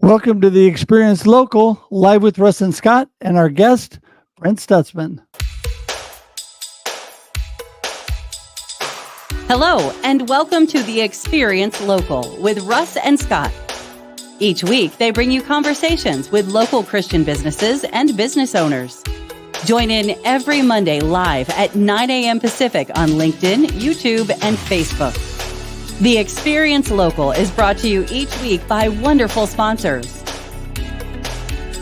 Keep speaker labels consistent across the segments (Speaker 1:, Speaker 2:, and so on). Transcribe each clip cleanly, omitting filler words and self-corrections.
Speaker 1: Welcome to the Experience Local, live with Russ and Scott, and our guest, Brent Stutzman.
Speaker 2: Hello, and welcome to the Experience Local with Russ and Scott. Each week, they bring you conversations with local Christian businesses and business owners. Join in every Monday live at 9 a.m. Pacific on LinkedIn, YouTube, and Facebook. The Experience Local is brought to you each week by wonderful sponsors.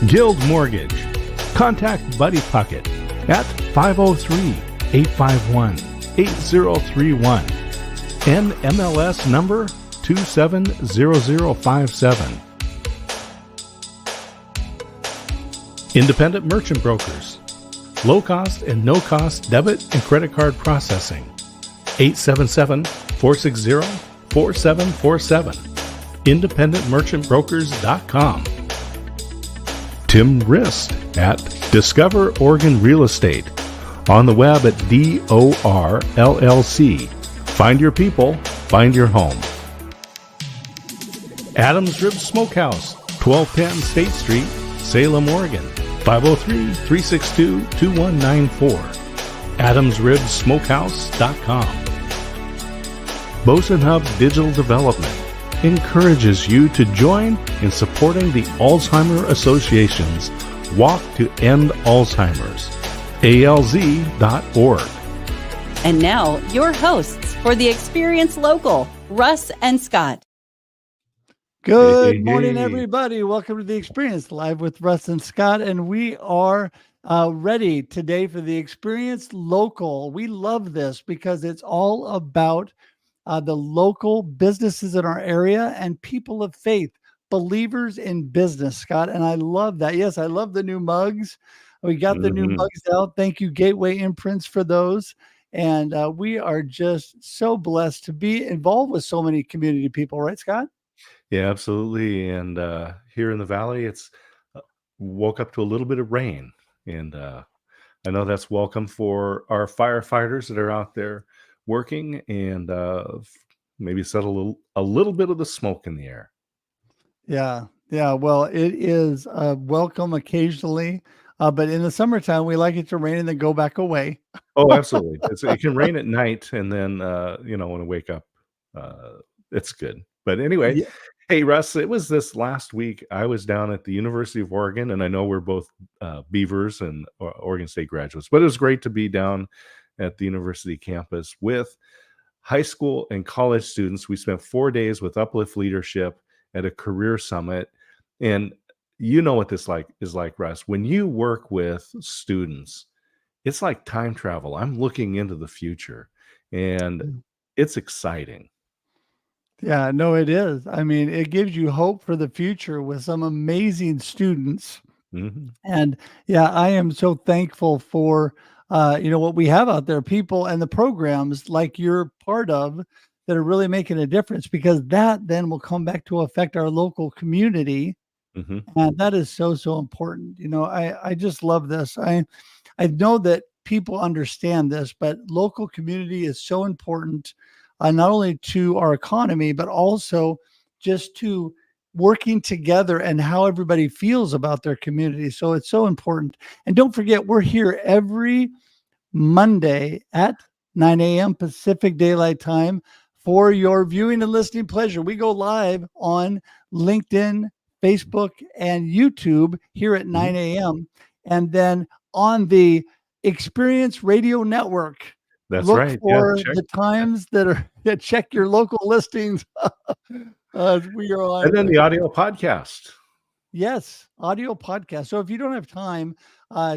Speaker 3: Guild Mortgage. Contact Buddy Puckett at 503-851-8031. NMLS number 270057. Independent Merchant Brokers. Low cost and no cost debit and credit card processing. 877-460-4747. IndependentMerchantBrokers.com. Tim Rist at Discover Oregon Real Estate. On the web at DORLLC. Find your people, find your home. Adams Rib Smokehouse, 1210 State Street, Salem, Oregon. 503-362-2194. AdamsRibSmokehouse.com. Boson Hubs Digital Development encourages you to join in supporting the Alzheimer Association's Walk to End Alzheimer's, alz.org.
Speaker 2: And now, your hosts for the Experience Local, Russ and Scott.
Speaker 1: Good morning, everybody. Welcome to the Experience, live with Russ and Scott, and we are ready today for the Experience Local. We love this because it's all about the local businesses in our area and people of faith, believers in business, Scott. And I love that. Yes, I love the new mugs. We got the new mugs out. Thank you, Gateway Imprints, for those. And we are just so blessed to be involved with so many community people, right, Scott?
Speaker 3: Yeah, absolutely. And here in the Valley, it's woke up to a little bit of rain. And I know that's welcome for our firefighters that are out there working and maybe settle a little bit of the smoke in the air.
Speaker 1: Yeah. Well, it is welcome occasionally, but in the summertime, we like it to rain and then go back away.
Speaker 3: Oh, absolutely. It can rain at night, and then when I wake up, it's good. But anyway,
Speaker 1: Yeah.
Speaker 3: Hey Russ, it was this last week. I was down at the University of Oregon, and I know we're both Beavers and Oregon State graduates, but it was great to be down at the university campus with high school and college students. We spent 4 days with Uplift Leadership at a career summit. And you know what this is like, Russ. When you work with students, it's like time travel. I'm looking into the future, and it's exciting.
Speaker 1: Yeah, no, it is. I mean, it gives you hope for the future with some amazing students.
Speaker 3: Mm-hmm.
Speaker 1: And yeah, I am so thankful for what we have out there, people and the programs like you're part of that are really making a difference, because that then will come back to affect our local community.
Speaker 3: Mm-hmm.
Speaker 1: And that is so, so important. I just love this. I know that people understand this, but local community is so important, not only to our economy, but also just to working together and how everybody feels about their community. So it's so important. And don't forget, we're here every Monday at 9 a.m. Pacific Daylight Time for your viewing and listening pleasure. We go live on LinkedIn, Facebook, and YouTube here at 9 a.m. And then on the Experience Radio Network.
Speaker 3: That's
Speaker 1: Look
Speaker 3: right.
Speaker 1: for the times that check your local listings. We are on.
Speaker 3: And then the audio podcast.
Speaker 1: Yes, audio podcast. So if you don't have time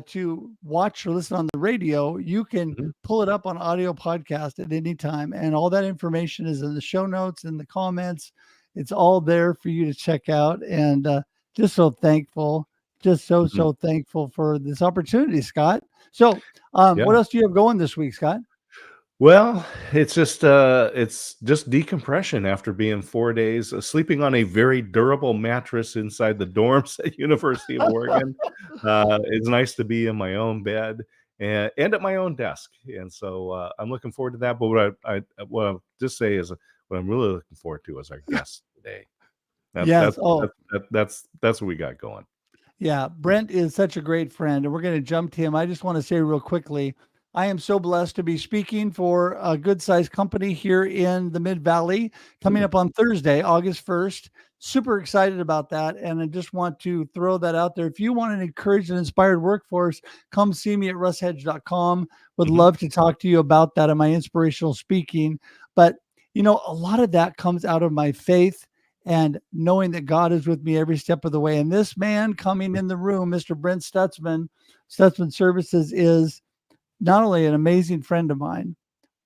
Speaker 1: to watch or listen on the radio, you can pull it up on audio podcast at any time. And all that information is in the show notes and the comments. It's all there for you to check out. And just so thankful, so thankful for this opportunity, Scott. So what else do you have going this week, Scott?
Speaker 3: Well, it's just decompression after being 4 days sleeping on a very durable mattress inside the dorms at University of Oregon. It's nice to be in my own bed and at my own desk, and so I'm looking forward to that. But what I'll just say is what I'm really looking forward to is our guest today.
Speaker 1: Yes. Oh,
Speaker 3: That's what we got going.
Speaker 1: yeah, Brent is such a great friend, and we're going to jump to him. I just want to say real quickly, I am so blessed to be speaking for a good sized company here in the Mid Valley coming up on Thursday, August 1st. Super excited about that. And I just want to throw that out there. If you want an encouraged and inspired workforce, come see me at russhedge.com. Would
Speaker 3: Mhm.
Speaker 1: love to talk to you about that and my inspirational speaking. But, a lot of that comes out of my faith and knowing that God is with me every step of the way. And this man coming in the room, Mr. Brent Stutzman, Stutzman Services, is not only an amazing friend of mine,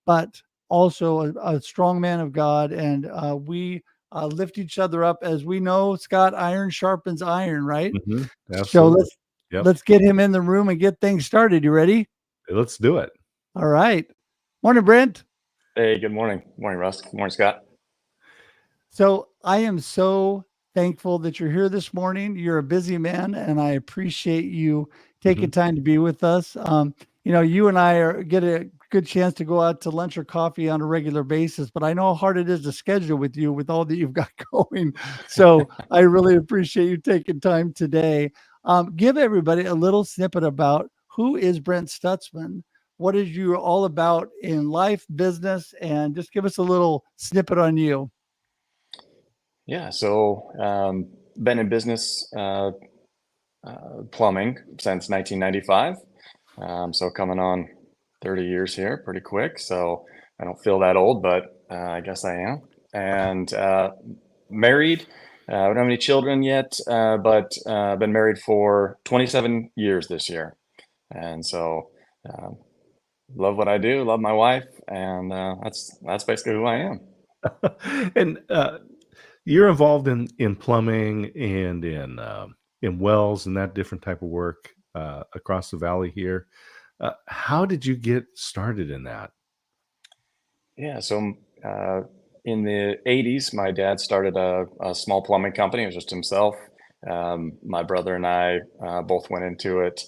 Speaker 1: but also a strong man of God. And we lift each other up. As we know, Scott, iron sharpens iron, right?
Speaker 3: Mhm.
Speaker 1: So
Speaker 3: Absolutely. Yep.
Speaker 1: let's get him in the room and get things started. You ready?
Speaker 3: Let's do it.
Speaker 1: All right. Morning, Brent.
Speaker 4: Hey, good morning. Morning, Russ. Good morning, Scott.
Speaker 1: So I am so thankful that you're here this morning. You're a busy man, and I appreciate you taking time to be with us. You and I get a good chance to go out to lunch or coffee on a regular basis, but I know how hard it is to schedule with you with all that you've got going. So I really appreciate you taking time today. Give everybody a little snippet about who is Brent Stutzman. What is you all about in life, business, and just give us a little snippet on you.
Speaker 4: Yeah, so been in business plumbing since 1995. So coming on 30 years here, pretty quick. So I don't feel that old, but I guess I am. And married. I don't have any children yet, but been married for 27 years this year. And so love what I do, love my wife, and that's basically who I am.
Speaker 3: And you're involved in plumbing and in wells and that different type of work across the valley here. How did you get started in that?
Speaker 4: Yeah, so in the 80s, my dad started a small plumbing company. It was just himself. My brother and I both went into it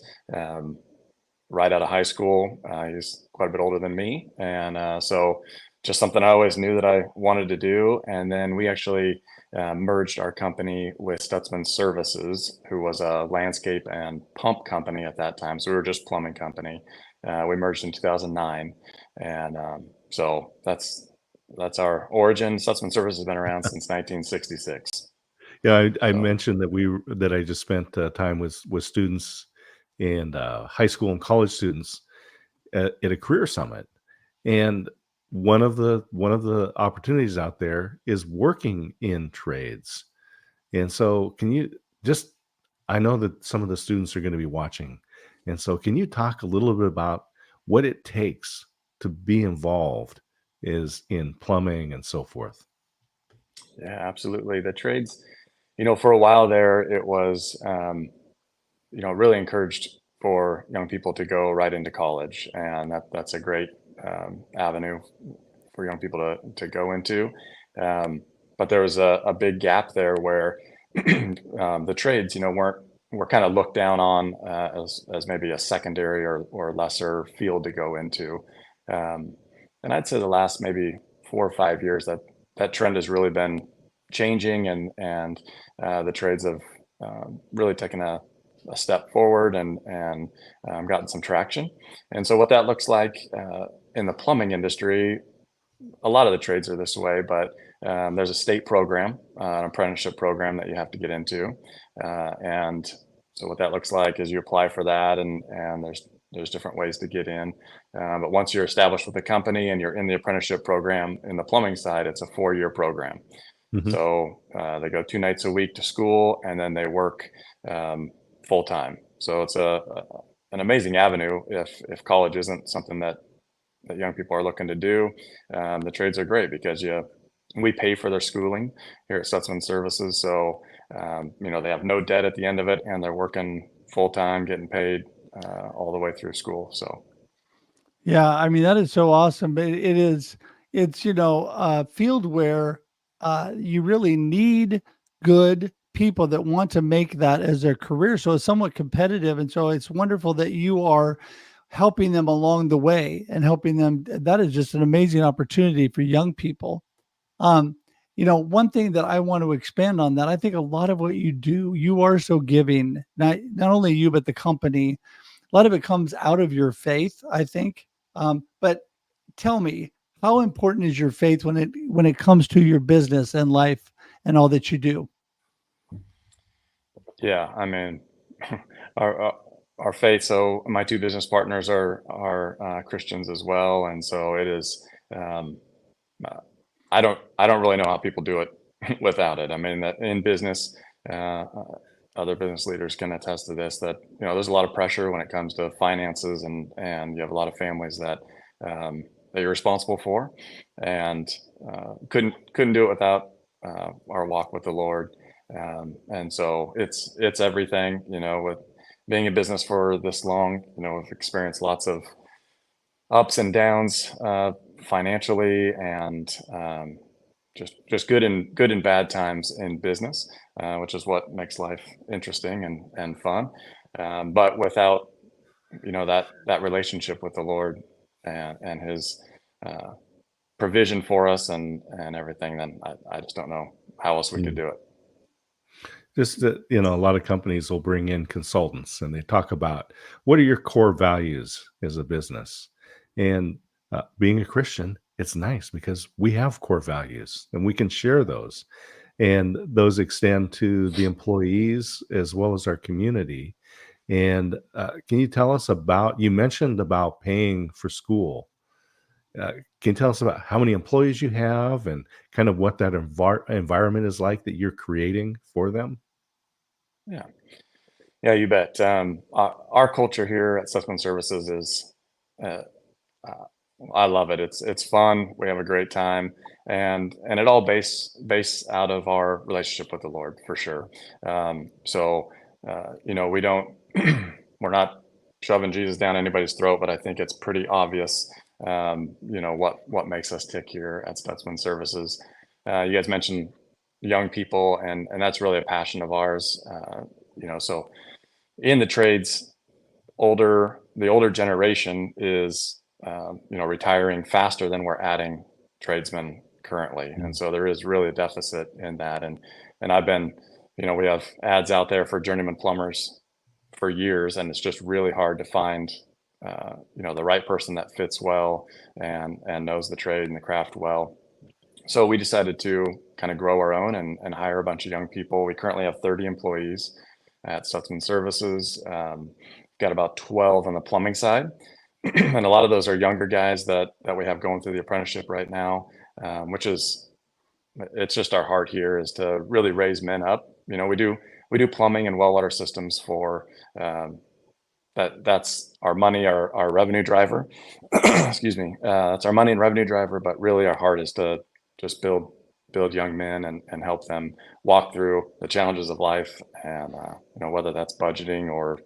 Speaker 4: right out of high school. He's quite a bit older than me. And so just something I always knew that I wanted to do. And then we actually merged our company with Stutzman Services, who was a landscape and pump company at that time. So we were just plumbing company. We merged in 2009. And so that's our origin. Stutzman Services has been around since 1966.
Speaker 3: Yeah, I
Speaker 4: So,
Speaker 3: mentioned that I just spent time with students and high school and college students at a career summit, and one of the opportunities out there is working in trades. And so, can you just? I know that some of the students are going to be watching, and so can you talk a little bit about what it takes to be involved is in plumbing and so forth?
Speaker 4: yeah, absolutely. The trades, for a while there, it was, really encouraged for young people to go right into college, and that's a great avenue for young people to go into. But there was a big gap there where the trades, were kind of looked down on as maybe a secondary or lesser field to go into. And I'd say the last maybe 4 or 5 years that trend has really been changing, and the trades have really taken a step forward and gotten some traction. And so what that looks like in the plumbing industry, a lot of the trades are this way, but there's a state program, an apprenticeship program that you have to get into. And so what that looks like is you apply for that, and there's different ways to get in. But once you're established with the company and you're in the apprenticeship program, in the plumbing side, it's a 4-year program.
Speaker 3: Mhm.
Speaker 4: So they go 2 nights a week to school, and then they work full time. So it's an amazing avenue if college isn't something that young people are looking to do. The trades are great because we pay for their schooling here at Stutzman Services. So they have no debt at the end of it, and they're working full time, getting paid all the way through school. So
Speaker 1: Yeah, I mean, that is so awesome. But it's a field where you really need good people that want to make that as their career. So it's somewhat competitive. And so it's wonderful that you are helping them along the way and helping them. That is just an amazing opportunity for young people. Um, one thing that I want to expand on that, I think a lot of what you do, you are so giving, not only you, but the company, a lot of it comes out of your faith, I think. But tell me, how important is your faith when it comes to your business and life and all that you do?
Speaker 4: Yeah, I mean, our faith. So my two business partners are Christians as well, and so it is. Uh, I don't really know how people do it without it. I mean, that in business, other business leaders can attest to this. That there's a lot of pressure when it comes to finances, and you have a lot of families that you're responsible for, and couldn't do it without our walk with the Lord. And so it's everything, with being in business for this long, we've experienced lots of ups and downs financially, and just good and bad times in business, which is what makes life interesting and fun. But without that relationship with the Lord and His provision for us and everything, then I just don't know how else we could do it.
Speaker 3: Just that, a lot of companies will bring in consultants and they talk about what are your core values as a business. And being a Christian, it's nice because we have core values and we can share those. And those extend to the employees as well as our community. And can you tell us about, you mentioned about paying for school. Can you tell us about how many employees you have and kind of what that environment is like that you're creating for them?
Speaker 4: Yeah. Yeah, you bet. Our culture here at Stutzman Services is, uh, uh, I love it. It's fun. We have a great time, and it all base out of our relationship with the Lord for sure. So, we don't, we're not shoving Jesus down anybody's throat, but I think it's pretty obvious, what makes us tick here at Stutzman Services. You guys mentioned young people, and that's really a passion of ours. So in the trades, the older generation is retiring faster than we're adding tradesmen currently, and so there is really a deficit in that. And I've been, we have ads out there for journeyman plumbers for years, and it's just really hard to find the right person that fits well and knows the trade and the craft well. So we decided to kind of grow our own and hire a bunch of young people. We currently have 30 employees at Stutzman Services. Got about 12 on the plumbing side, and a lot of those are younger guys that we have going through the apprenticeship right now, which is, it's just our heart here is to really raise men up. We do plumbing and well water systems for that's our money, our revenue driver. Excuse me. That's our money and revenue driver, but really our heart is to just build young men and help them walk through the challenges of life, and whether that's budgeting or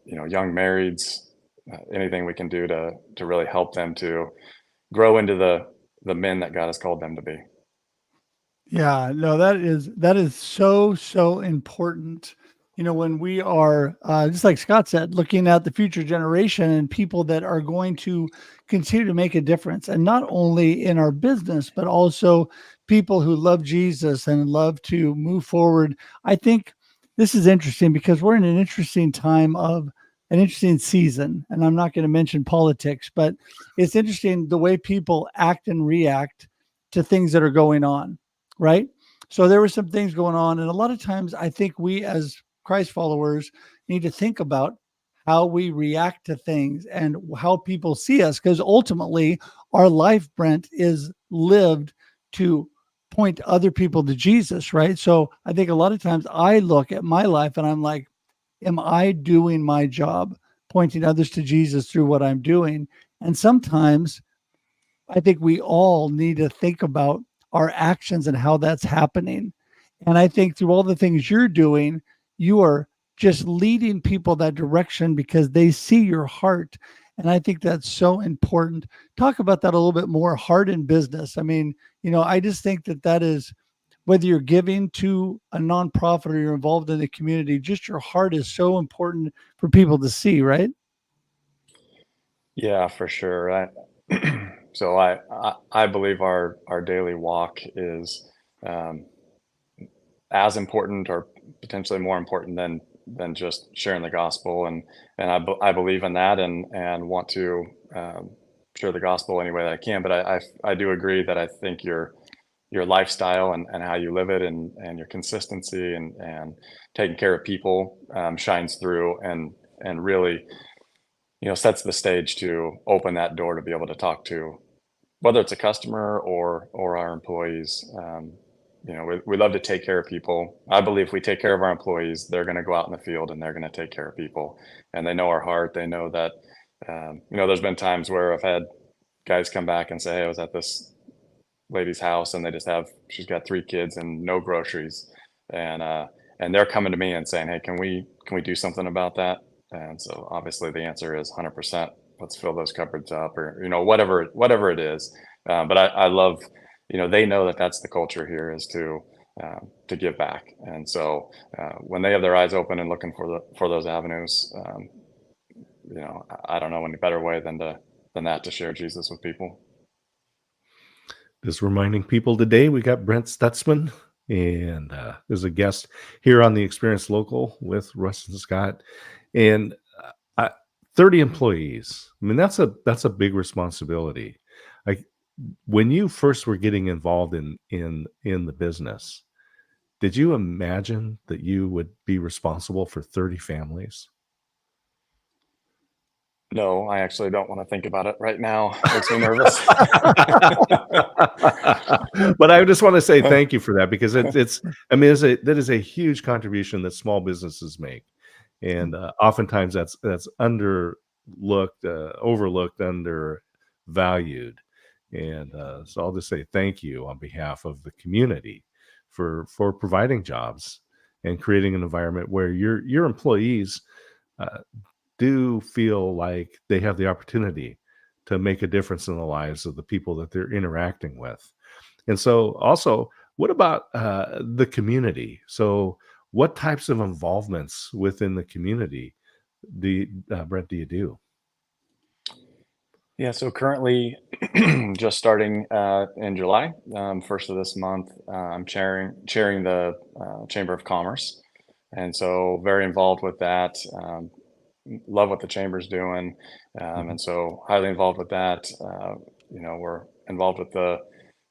Speaker 4: young marrieds, anything we can do to really help them to grow into the men that God has called them to be.
Speaker 1: Yeah, no, that is so important. When we are, just like Scott said, looking at the future generation and people that are going to continue to make a difference, and not only in our business, but also people who love Jesus and love to move forward. I think this is interesting because we're in an interesting time of an interesting season, and I'm not going to mention politics, but it's interesting the way people act and react to things that are going on, right? So there were some things going on, and a lot of times I think we as Christ followers need to think about how we react to things and how people see us, because ultimately our life, Brent, is lived to point other people to Jesus, right? So I think a lot of times I look at my life and I'm like, am I doing my job, pointing others to Jesus through what I'm doing? And sometimes I think we all need to think about our actions and how that's happening. And I think through all the things you're doing, you are just leading people that direction because they see your heart. And I think that's so important. Talk about that a little bit more, heart in business. I mean, I just think that is, whether you're giving to a nonprofit or you're involved in the community, just your heart is so important for people to see, right?
Speaker 4: Yeah, for sure. So I believe our daily walk is as important or potentially more important than just sharing the gospel. And I believe in that and want to share the gospel any way that I can. But I do agree that I think your lifestyle and how you live it and your consistency and taking care of people shines through and really, sets the stage to open that door to be able to talk to, whether it's a customer or our employees. We love to take care of people. I believe if we take care of our employees, they're going to go out in the field and they're going to take care of people. And they know our heart. They know that, there's been times where I've had guys come back and say, hey, I was at this lady's house and she's got 3 kids and no groceries. And they're coming to me and saying, hey, can we do something about that? And so obviously the answer is 100%. Let's fill those cupboards up, or whatever it is. But I love, they know that that's the culture here, is to give back. And so when they have their eyes open and looking for those avenues, I don't know any better way than that to share Jesus with people.
Speaker 3: Just reminding people today, we got Brent Stutzman, and is a guest here on the Experience Local with Russ and Scott, and 30 employees. I mean, that's a big responsibility. Like, when you first were getting involved in the business, did you imagine that you would be responsible for 30 families?
Speaker 4: No, I actually don't want to think about it right now. It makes me nervous.
Speaker 3: But I just want to say thank you for that, because that is a huge contribution that small businesses make. And oftentimes that's underlooked, overlooked, undervalued. And so I'll just say thank you on behalf of the community for providing jobs and creating an environment where your employees do feel like they have the opportunity to make a difference in the lives of the people that they're interacting with. And so also, what about the community? So what types of involvements within the community Brent, do you do?
Speaker 4: Yeah, so currently, just starting in July, first of this month, I'm chairing the Chamber of Commerce, and so very involved with that. Love what the chamber's doing, and so highly involved with that. We're involved with the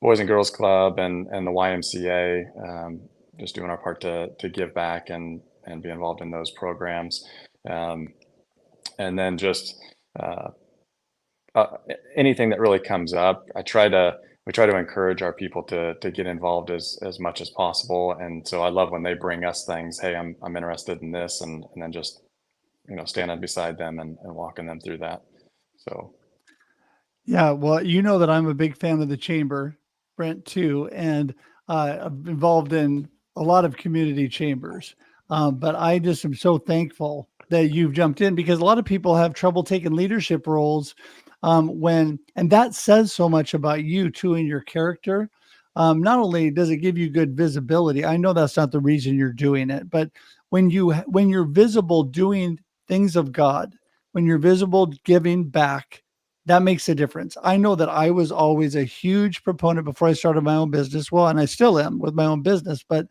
Speaker 4: Boys and Girls Club and the YMCA, just doing our part to give back and be involved in those programs, and then just anything that really comes up. We try to encourage our people to get involved as much as possible. And so I love when they bring us things. Hey, I'm interested in this, and then just standing beside them and walking them through that. So
Speaker 1: Yeah, well, that I'm a big fan of the chamber, Brent, too, and I'm involved in a lot of community chambers. But I just am so thankful that you've jumped in, because a lot of people have trouble taking leadership roles and that says so much about you too, and your character. Not only does it give you good visibility, I know that's not the reason you're doing it, but when you're visible doing things of God, when you're visible giving back, that makes a difference. I know that I was always a huge proponent before I started my own business. Well, and I still am with my own business, but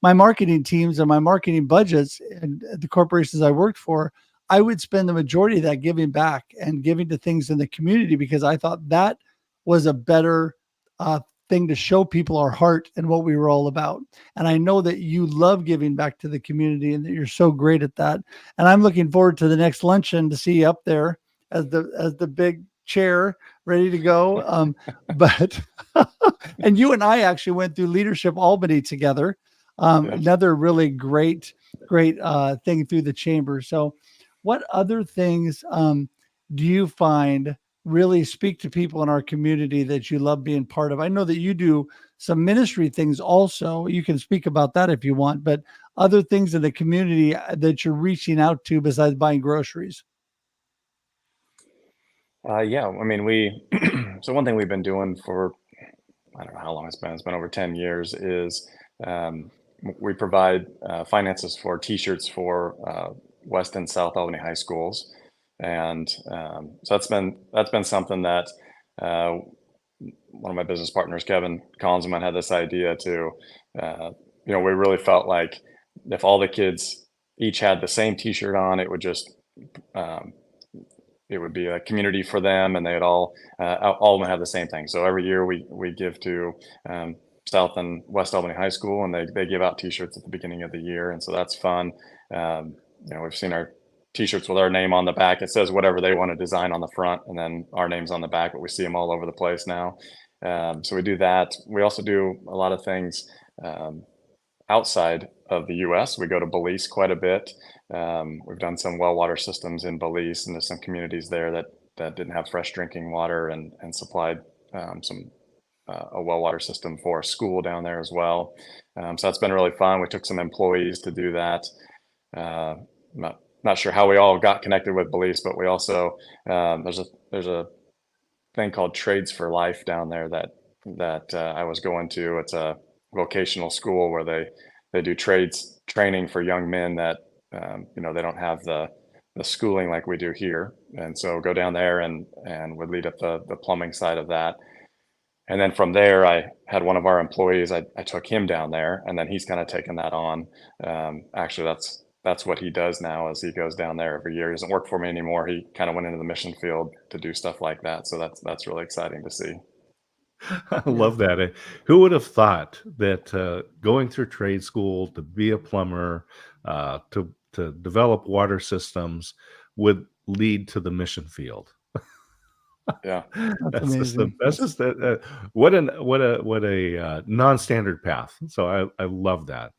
Speaker 1: my marketing teams and my marketing budgets and the corporations I worked for, I would spend the majority of that giving back and giving to things in the community, because I thought that was a better thing to show people our heart and what we were all about. And I know that you love giving back to the community and that you're so great at that. And I'm looking forward to the next luncheon to see you up there as the big chair ready to go. But and you and I actually went through Leadership Albany together. Yes. Another really great thing through the chamber. So what other things do you find really speak to people in our community that you love being part of? I know that you do some ministry things also. You can speak about that if you want, but other things in the community that you're reaching out to besides buying groceries.
Speaker 4: Yeah, I mean, so one thing we've been doing for, I don't know how long it's been over 10 years, is we provide finances for t-shirts for West and South Albany high schools. And so that's been something that one of my business partners, Kevin Collinsman, had this idea to, we really felt like if all the kids each had the same T-shirt on, it would just, um, it would be a community for them, and they'd all of them have the same thing. So every year we give to South and West Albany High School, and they give out T-shirts at the beginning of the year, and so that's fun. We've seen our T-shirts with our name on the back. It says whatever they want to design on the front, and then our name's on the back, but we see them all over the place now. So we do that. We also do a lot of things outside of the U.S. We go to Belize quite a bit. We've done some well water systems in Belize, and there's some communities there that didn't have fresh drinking water, and supplied a well water system for a school down there as well. So that's been really fun. We took some employees to do that. Not sure how we all got connected with Belize, but we also there's a thing called Trades for Life down there that I was going to. It's a vocational school where they do trades training for young men that they don't have the schooling like we do here, and so go down there and would lead up the plumbing side of that. And then from there, I had one of our employees, I took him down there, and then he's kind of taken that on. Actually, that's what he does now, is he goes down there every year. He doesn't work for me anymore. He kind of went into the mission field to do stuff like that. So that's really exciting to see.
Speaker 3: I love that. Who would have thought that going through trade school to be a plumber, to develop water systems would lead to the mission field?
Speaker 4: Yeah,
Speaker 1: That's amazing.
Speaker 3: What a non-standard path. So I love that.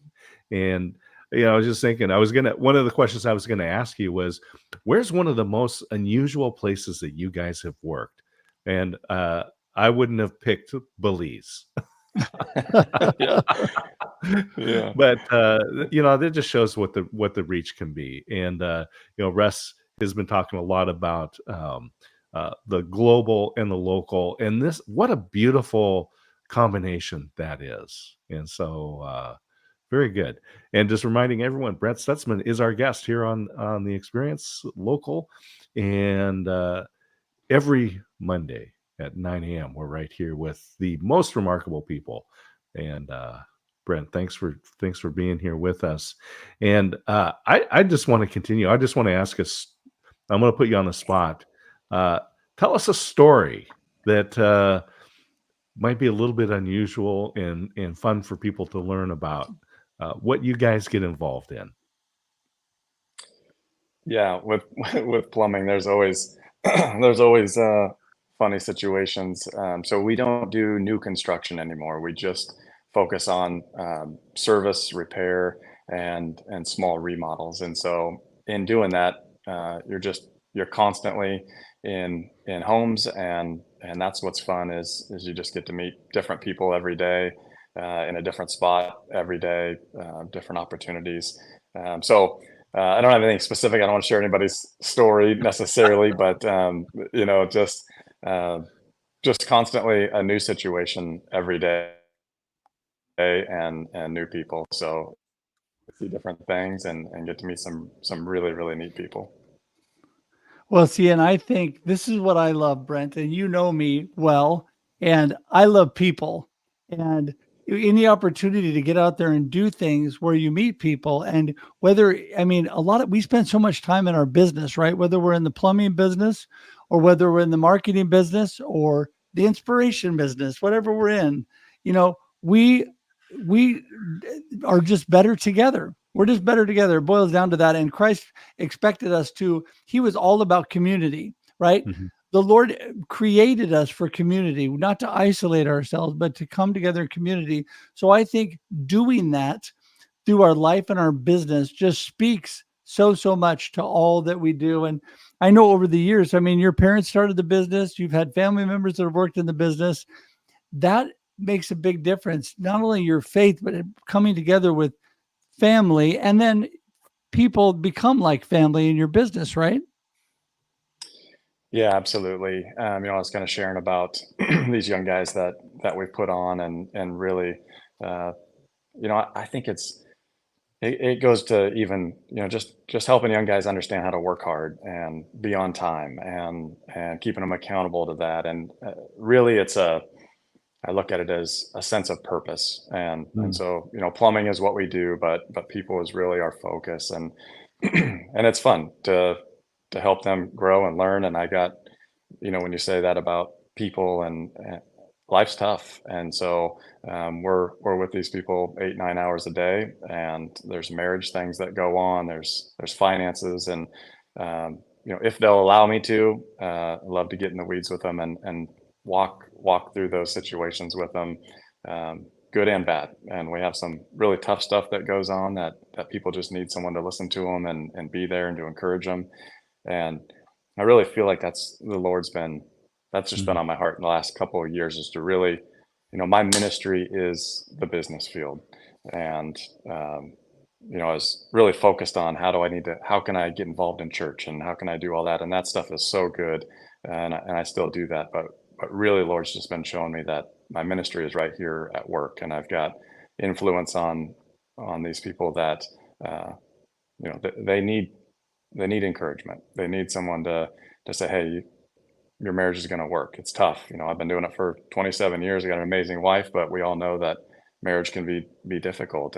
Speaker 3: And I was just thinking, one of the questions I was gonna ask you was, where's one of the most unusual places that you guys have worked? And I wouldn't have picked Belize.
Speaker 4: yeah, yeah.
Speaker 3: But that just shows what the reach can be. And Russ has been talking a lot about the global and the local, and what a beautiful combination that is. And so very good. And just reminding everyone, Brent Stutzman is our guest here on the Experience Local, and every Monday at 9 a.m. we're right here with the most remarkable people. And Brent, thanks for being here with us. And I just want to continue. I just want to ask us, I'm going to put you on the spot. Tell us a story that might be a little bit unusual and fun for people to learn about what you guys get involved in.
Speaker 4: Yeah, with plumbing, there's always funny situations. So we don't do new construction anymore. We just focus on service, repair, and small remodels. And so in doing that, you're constantly in homes, and that's what's fun is you just get to meet different people every day, in a different spot every day, different opportunities. So I don't have anything specific. I don't want to share anybody's story necessarily, but just constantly a new situation every day, and new people. So see different things and get to meet some really, really neat people.
Speaker 1: Well, see, and I think this is what I love, Brent, and you know me well, and I love people, and any opportunity to get out there and do things where you meet people. And we spend so much time in our business, right? Whether we're in the plumbing business or whether we're in the marketing business or the inspiration business, whatever we're in, we are just better together. We're just better together. It boils down to that. And Christ expected us he was all about community, right? Mm-hmm. The Lord created us for community, not to isolate ourselves, but to come together in community. So I think doing that through our life and our business just speaks so much to all that we do. And I know over the years, your parents started the business, you've had family members that have worked in the business. That makes a big difference. Not only your faith, but coming together with family, and then people become like family in your business, right?
Speaker 4: Yeah, absolutely. I was kind of sharing about these young guys that we put on, and really, I think it's it goes to even, just helping young guys understand how to work hard and be on time, and keeping them accountable to that. And really, I look at it as a sense of purpose. And so, plumbing is what we do, but people is really our focus. And and it's fun to help them grow and learn. And I got, when you say that about people, and life's tough. And so we're with these people 8-9 hours a day, and there's marriage things that go on. There's finances, and if they'll allow me to, I'd love to get in the weeds with them and walk through those situations with them, good and bad. And we have some really tough stuff that goes on that people just need someone to listen to them and be there and to encourage them. And I really feel like that's just been on my heart in the last couple of years, is to really, my ministry is the business field. And, I was really focused on how can I get involved in church, and how can I do all that? And that stuff is so good. And I still do that. But really, Lord's just been showing me that my ministry is right here at work. And I've got influence on these people that, they need encouragement. They need someone to say, hey, your marriage is going to work. It's tough. I've been doing it for 27 years. I got an amazing wife, but we all know that marriage can be difficult,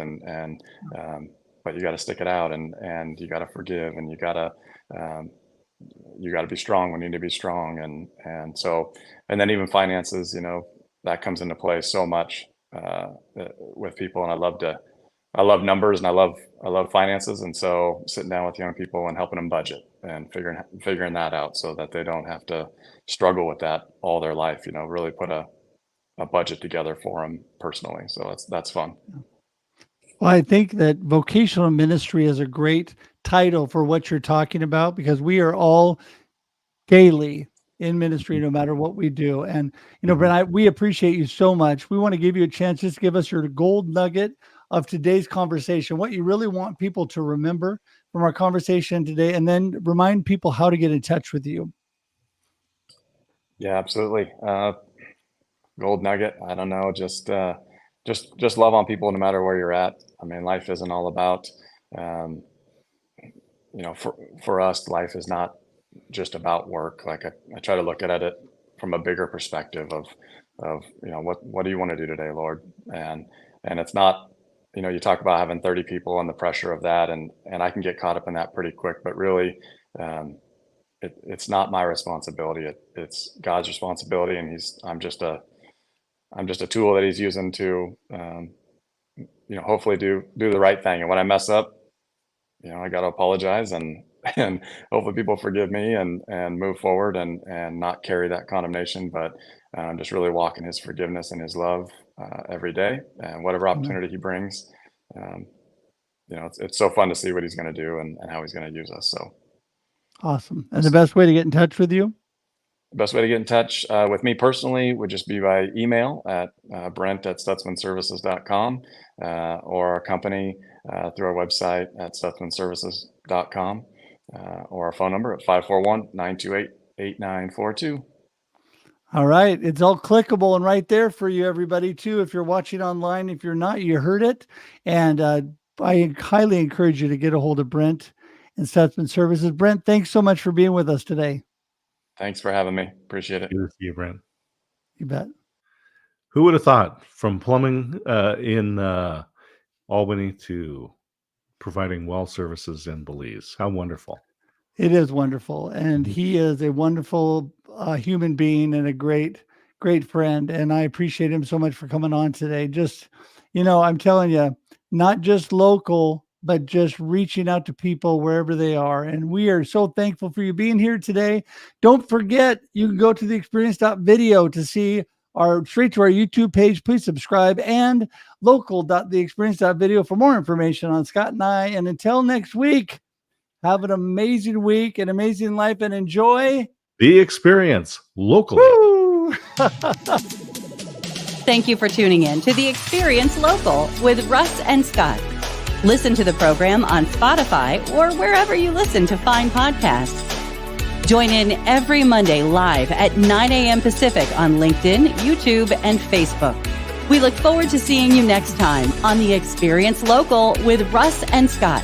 Speaker 4: but you got to stick it out, and you got to forgive, and you got to be strong when you need to be strong. And then even finances, that comes into play so much with people. And I love numbers, and I love finances. And so sitting down with young people and helping them budget and figuring that out, so that they don't have to struggle with that all their life, really put a budget together for them personally. So that's fun.
Speaker 1: Well, I think that vocational ministry is a great title for what you're talking about, because we are all daily in ministry, no matter what we do. And, Brent, we appreciate you so much. We want to give you a chance, just give us your gold nugget of today's conversation, what you really want people to remember from our conversation today, and then remind people how to get in touch with you.
Speaker 4: Yeah, absolutely. Gold nugget. I don't know. Just love on people no matter where you're at. I mean, life isn't all about, for us, life is not just about work. Like I try to look at it from a bigger perspective of what do you want to do today, Lord? And it's not, you talk about having 30 people and the pressure of that, and I can get caught up in that pretty quick, but really, it's not my responsibility. It's God's responsibility. And I'm just a tool that he's using to, hopefully do the right thing. And when I mess up, I got to apologize, and hopefully people forgive me and move forward and not carry that condemnation, but just really walk in his forgiveness and his love every day, and whatever opportunity he brings. It's so fun to see what he's going to do and how he's going to use us. So
Speaker 1: awesome. And the best way to get in touch with you?
Speaker 4: The best way to get in touch with me personally would just be by email at brent@stutzmanservices.com, or our company through our website at stutzmanservices.com, or our phone number at 541-928-8942.
Speaker 1: All right. It's all clickable and right there for you, everybody, too. If you're watching online, if you're not, you heard it. And I highly encourage you to get a hold of Brent and Stutzman Services. Brent, thanks so much for being with us today.
Speaker 4: Thanks for having me. Appreciate it.
Speaker 3: Good to see you, Brent.
Speaker 1: You bet.
Speaker 3: Who would have thought, from plumbing in Albany to providing well services in Belize? How wonderful.
Speaker 1: It is wonderful. And he is a wonderful human being and a great friend. And I appreciate him so much for coming on today. Just, I'm telling you, not just local, but just reaching out to people wherever they are. And we are so thankful for you being here today. Don't forget, you can go to theexperience.video to see straight to our YouTube page. Please subscribe, and local.theexperience.video for more information on Scott and I. And until next week, have an amazing week, an amazing life, and enjoy
Speaker 3: the experience locally.
Speaker 1: Woo!
Speaker 2: Thank you for tuning in to The Experience Local with Russ and Scott. Listen to the program on Spotify or wherever you listen to fine podcasts. Join in every Monday live at 9 a.m. Pacific on LinkedIn, YouTube, and Facebook. We look forward to seeing you next time on The Experience Local with Russ and Scott.